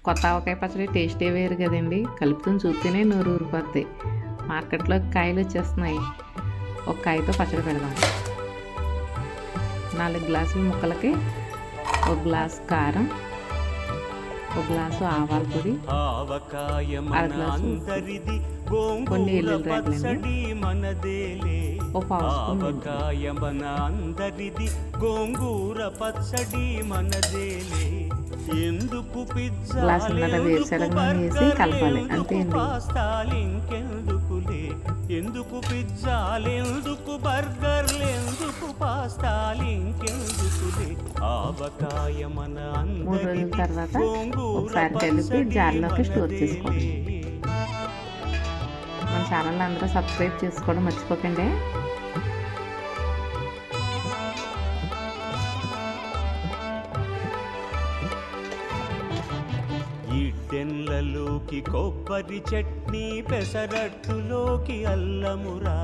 కొత్త ఆవకాయ పచ్చడి టేస్టే వేరు కదండి. కలుపుకొని చూస్తేనే నోరు ఊరిపోద్ది. మార్కెట్లో కాయలు వచ్చేస్తున్నాయి. ఒక కాయతో పచ్చడి పెడదాం. 4 గ్లాసుల ముక్కలకి 1 గ్లాసు కారం, 1 గ్లాసు ఆవాల పొడి, అర గ్లాసు కొన్ని ఎల్లుల్లి రెబ్బలండి, ఓ పావు స్పూన్ గ్లాసున్నర వేరుశనగ నూనె వేసి కలపాలి. అంతే అండి. ఎందుకు పిజ్జాలెందుకు బర్గర్లెందుకు పాస్తాలింకెందుకులే ఆవకాయ మన 3 రోజుల తర్వాత ఒకసారి కలిపి జార్లోకి స్టోర్ చేసుకోండి. మన ఛానల్ అందరూ సబ్స్క్రైబ్ చేసుకోవడం మర్చిపోకండి. ఇడ్డెన్లలోకి కొబ్బరి చట్నీ, పెసరట్టులోకి అల్లమురా.